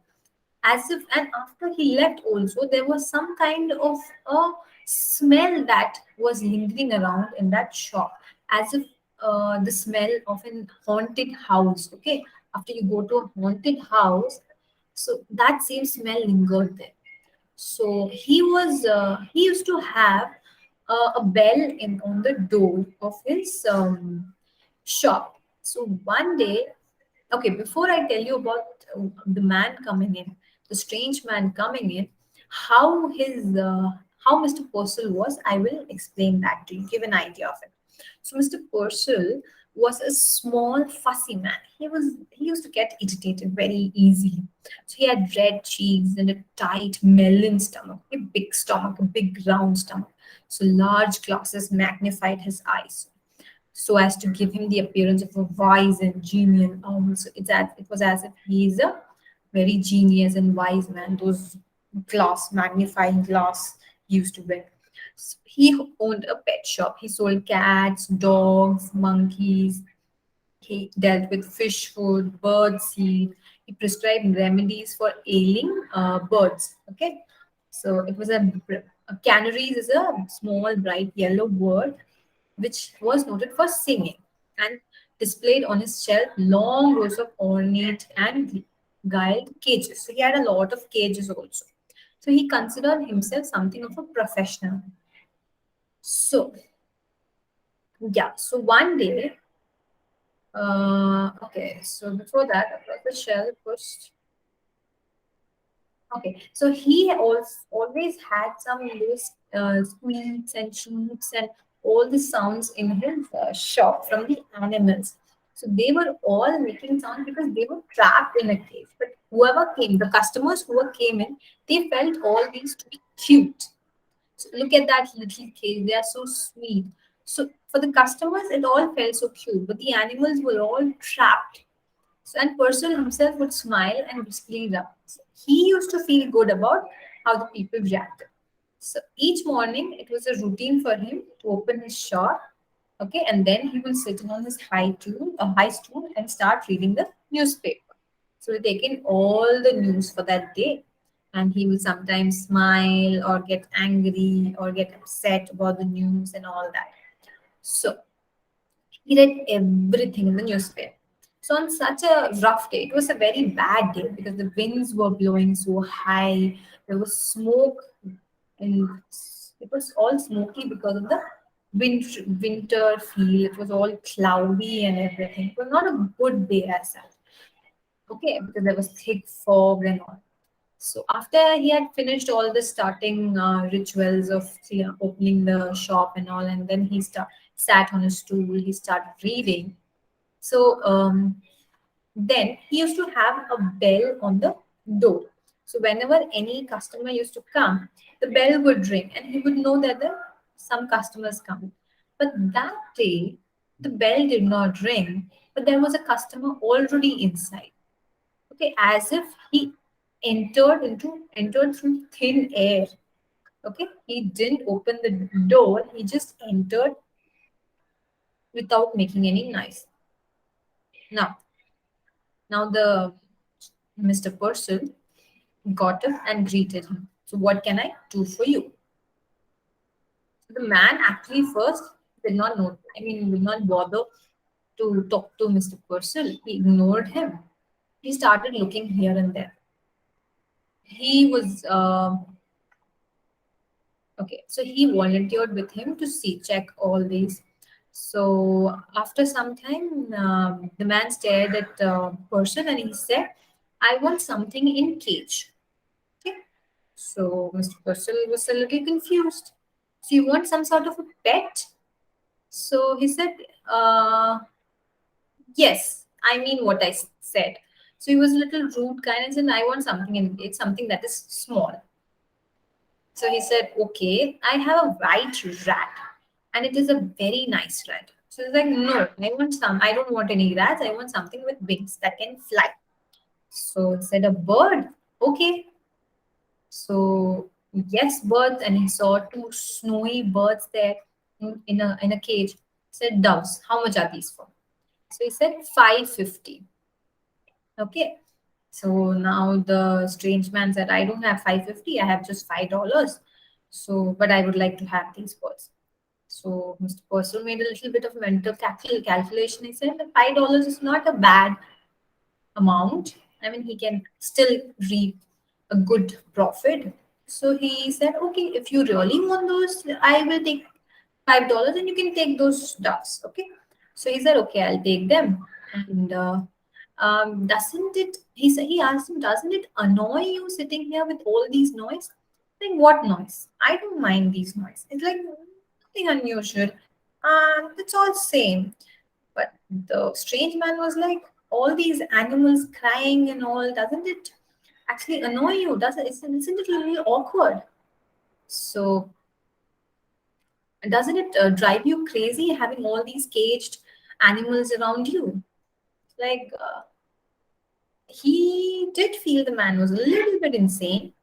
[SPEAKER 1] as if, and after he left also there was some kind of a smell that was lingering around in that shop, as if the smell of an haunted house. Okay, after you go to a haunted house, so that same smell lingered there. So he used to have a bell in on the door of his shop. So one day, okay, before I tell you about the man coming in, the strange man coming in, how Mr. Purcell was, I will explain that to you, give an idea of it. So Mr. Purcell was a small, fussy man. He used to get irritated very easily. So he had red cheeks and a tight melon stomach, a big round stomach. So large glasses magnified his eyes so as to give him the appearance of a wise and genial owl. So it was as if he is a very genius and wise man. Those magnifying glass he used to wear. So he owned a pet shop. He sold cats, dogs, monkeys. He dealt with fish food, bird seed. He prescribed remedies for ailing birds. Okay, so it was a canaries is a small bright yellow bird which was noted for singing and displayed on his shelf long rows of ornate and guiled cages. So he had a lot of cages also. So he considered himself something of a professional. So yeah, so one day, okay, so before that, across the shelf was okay, so he also always had some those squeaks and cheeps and all the sounds in his shop from the animals. So they were all making sound because they were trapped in a cage. But whoever came, the customers who came in, they felt all these to be cute. So look at that little cage; they are so sweet. So for the customers, it all felt so cute, but the animals were all trapped. So, and Purcell himself would smile and briskly rub. So he used to feel good about how the people reacted. So each morning it was a routine for him to open his shop, okay, and then he will sit on his high stool, and start reading the newspaper. So he'll take in all the news for that day, and he will sometimes smile or get angry or get upset about the news and all that. So he read everything in the newspaper. So on such a rough day, it was a very bad day because the winds were blowing so high. There was smoke, and it was all smoky because of the winter feel. It was all cloudy and everything. It was not a good day as such. Okay, because there was thick fog and all. So after he had finished all the starting rituals of opening the shop and all, and then sat on a stool, he started reading. So then he used to have a bell on the door. So whenever any customer used to come, the bell would ring, and he would know that some customers come. But that day, the bell did not ring, but there was a customer already inside. Okay, as if he entered through thin air. Okay, he didn't open the door; he just entered without making any noise. Now, now the Mr. Purcell got up and greeted him. So, what can I do for you? So the man actually first did not know. I mean, did not bother to talk to Mr. Purcell. He ignored him. He started looking here and there. He was Okay, so he volunteered with him to check all these. So after some time, the man stared at the person and he said, "I want something in cage." Okay, so Mr. Purcell was a little confused. So you want some sort of a pet? So he said, "Yes, I mean what I said." So he was a little rude, kind of, and I want something in it's something that is small. So he said, "Okay, I have a white rat, and it is a very nice rat." So he's like, "No, I don't want any rats. I want something with wings that can fly." So he said, "A bird." Okay. So yes, birds, and he saw two snowy birds there in a cage. He said, "Doves, how much are these for?" So he said 550. Okay. So now the strange man said, "I don't have 550, I have just $5. So, but I would like to have these birds." So Mr. Purcell made a little bit of mental calculation. He said that $5 is not a bad amount. I mean, he can still reap a good profit. So he said, "Okay, if you really want those, I will take $5 and you can take those ducks." Okay. So he said, "Okay, I'll take them." And doesn't it, he asked him, "Doesn't it annoy you sitting here with all these noise?" Like, "What noise? I don't mind these noise." It's like nothing unusual. It's all same. But the strange man was like, "All these animals crying and all, doesn't it actually annoy you? Isn't it a little awkward? So doesn't it drive you crazy having all these caged animals around you?" Like, he did feel the man was a little bit insane,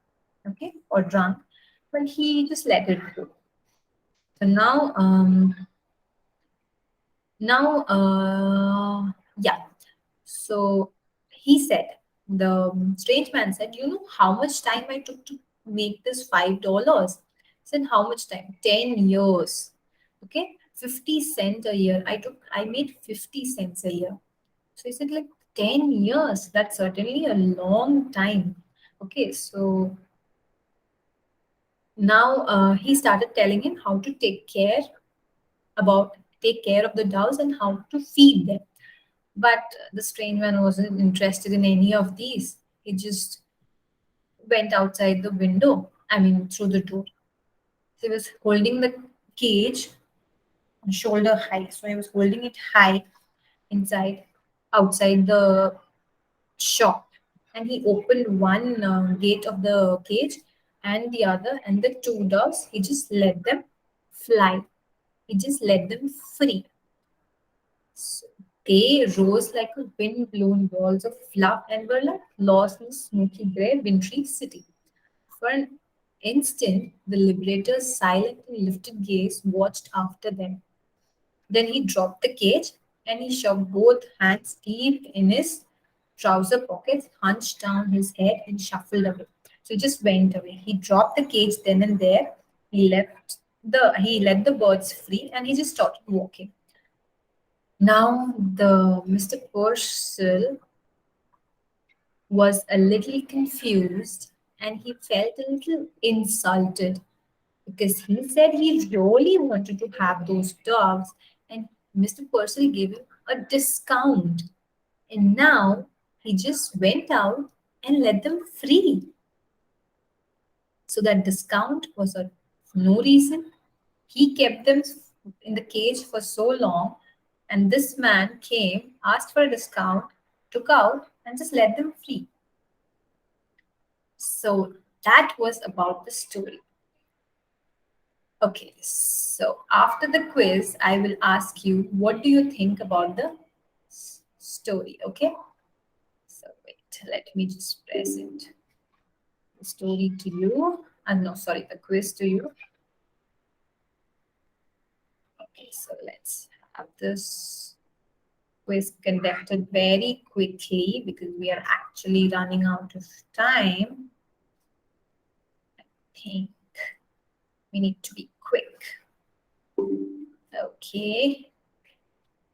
[SPEAKER 1] okay, or drunk, but he just let it go. So yeah. So he said, the strange man said, "You know how much time I took to make this $5?" Said, "How much time?" 10 years. Okay, 50 cents a year. I made 50 cents a year. So he said, like, 10 years. That's certainly a long time. Okay, so now he started telling him how to take care of the doves and how to feed them. But the strange man wasn't interested in any of these. He just went outside the window, I mean, through the door. He was holding the cage shoulder high. So he was holding it high inside, outside the shop. And he opened one gate of the cage and the other, and the two doves, he just let them fly. He just let them free. So they rose like a wind-blown balls of fluff and were like lost in smoky gray wintry city. For an instant, the liberator's silent and lifted gaze watched after them. Then he dropped the cage and he shoved both hands deep in his trouser pockets, hunched down his head, and shuffled away. So he just went away. He dropped the cage then and there. He let the birds free and he just started walking. Now the Mr. Purcell was a little confused and he felt a little insulted because he said he really wanted to have those dogs and Mr. Purcell gave him a discount. And now he just went out and let them free. So that discount was for no reason. He kept them in the cage for so long, and this man came, asked for a discount, took out, and just let them free. So that was about the story. Okay, so after the quiz, I will ask you, what do you think about the story? Okay, so wait, let me just present the story to you. No, sorry, the quiz to you. Okay, so let's have this quiz conducted very quickly because we are actually running out of time. I think we need to be quick. Okay.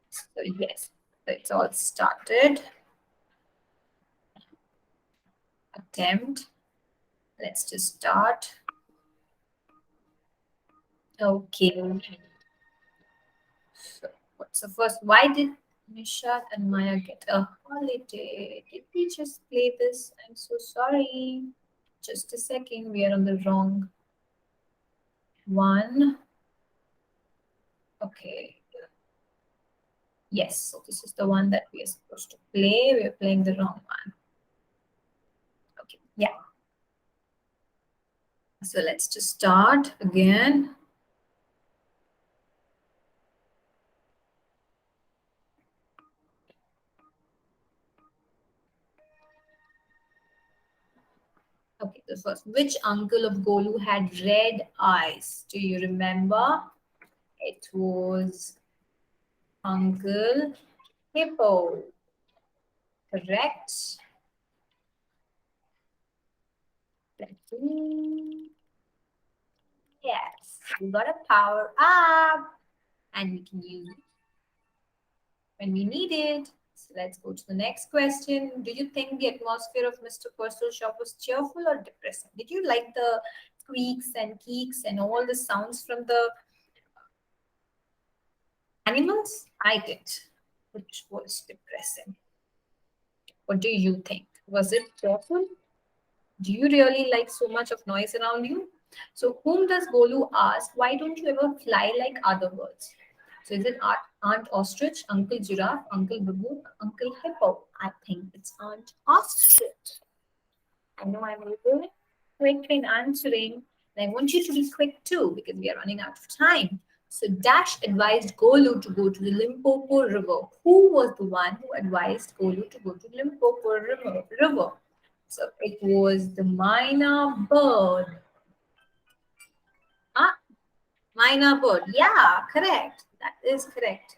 [SPEAKER 1] So yes, so it's all started. Attempt. Let's just start. Okay. So, what's the first? Why did Nishat and Maya get a holiday? Did we just play this? I'm so sorry. Just a second. We are on the wrong one. Okay. Yes. So this is the one that we are supposed to play. We are playing the wrong one. Okay. Yeah. So let's just start again. Okay, the first. Which uncle of Golu had red eyes? Do you remember? It was Uncle Hippo. Correct. Let's see. Yes, we got a power up and we can use it when we need it. So let's go to the next question. Do you think the atmosphere of Mr. Purcell's shop was cheerful or depressing? Did you like the squeaks and keeks and all the sounds from the animals? I did, which was depressing. What do you think? Was it cheerful? Do you really like so much of noise around you? So, whom does Golu ask, why don't you ever fly like other birds? So, is it Aunt Ostrich, Uncle Giraffe, Uncle Baboon, Uncle Hippo? I think it's Aunt Ostrich. I know I'm a little quick in answering, and I want you to be quick too because we are running out of time. So, Dash advised Golu to go to the Limpopo River. Who was the one who advised Golu to go to Limpopo River? So, it was the Myna bird. Ah, Myna bird. Yeah, correct. That is correct.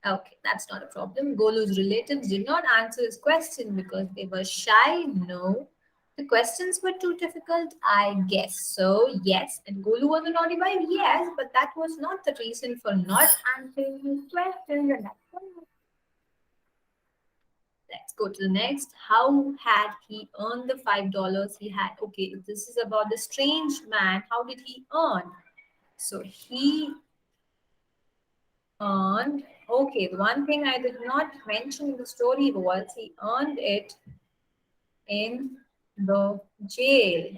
[SPEAKER 1] Okay, that's not a problem. Golu's relatives did not answer his question because they were shy. No. The questions were too difficult, I guess. So, yes. And Golu was a naughty boy? Yes, but that was not the reason for not answering his question. And that's all. Let's go to the next. How had he earned the $5 he had? Okay, this is about the strange man. How did he earn? So, he earned, okay, the one thing I did not mention in the story was he earned it in the jail.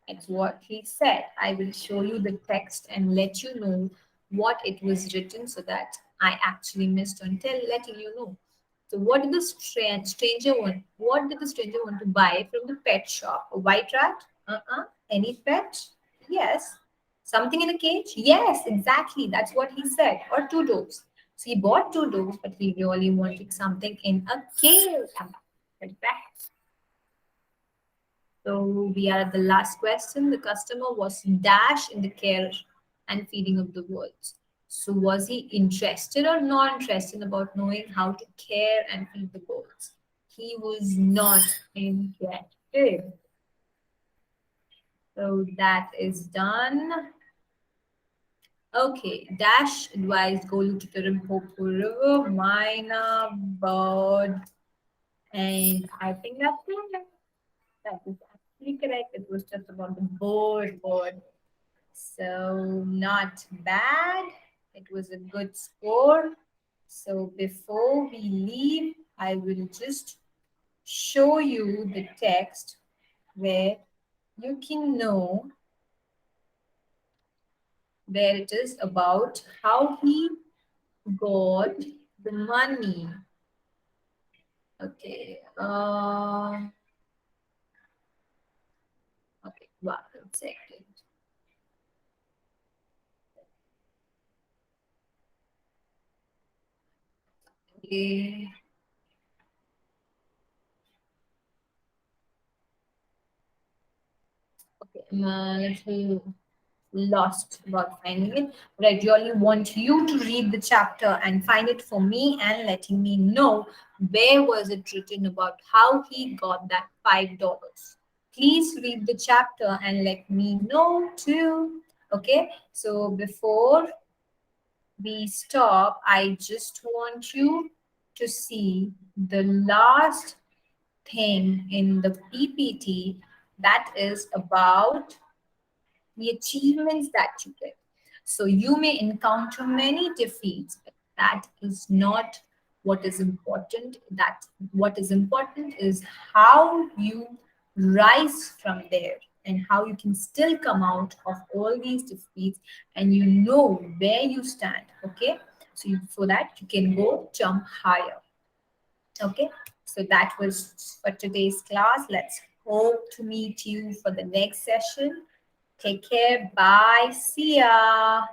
[SPEAKER 1] That's what he said. I will show you the text and let you know what it was written so that I actually missed on letting you know. So what did the stranger want? What did the stranger want to buy from the pet shop? A white rat? Uh-uh. Any pet? Yes. Something in a cage? Yes, exactly. That's what he said. Or two dogs. So he bought two dogs, but he really wanted something in a cage. So we are at the last question. The customer was Dash in the care and feeding of the birds. So was he interested or not interested about knowing how to care and feed the birds? He was not interested. So that is done. Okay, Dash advised Golu to the Limpopo River, Mina, bird, and I think that's it. That is actually correct. It was just about the bird. So not bad. It was a good score. So before we leave, I will just show you the text where you can know where it is about how he got the money. Okay. Okay. One second. Okay. Okay. I'm a little lost about finding it, but I really want you to read the chapter and find it for me and letting me know where was it written about how he got that $5. Please read the chapter and let me know too. Okay, so before we stop, I just want you to see the last thing in the PPT that is about the achievements that you get. So you may encounter many defeats, but that is not what is important. That what is important is how you rise from there and how you can still come out of all these defeats and you know where you stand. Okay, so that you can go jump higher. Okay, so that was for today's class. Let's hope to meet you for the next session. Take care. Bye. See ya.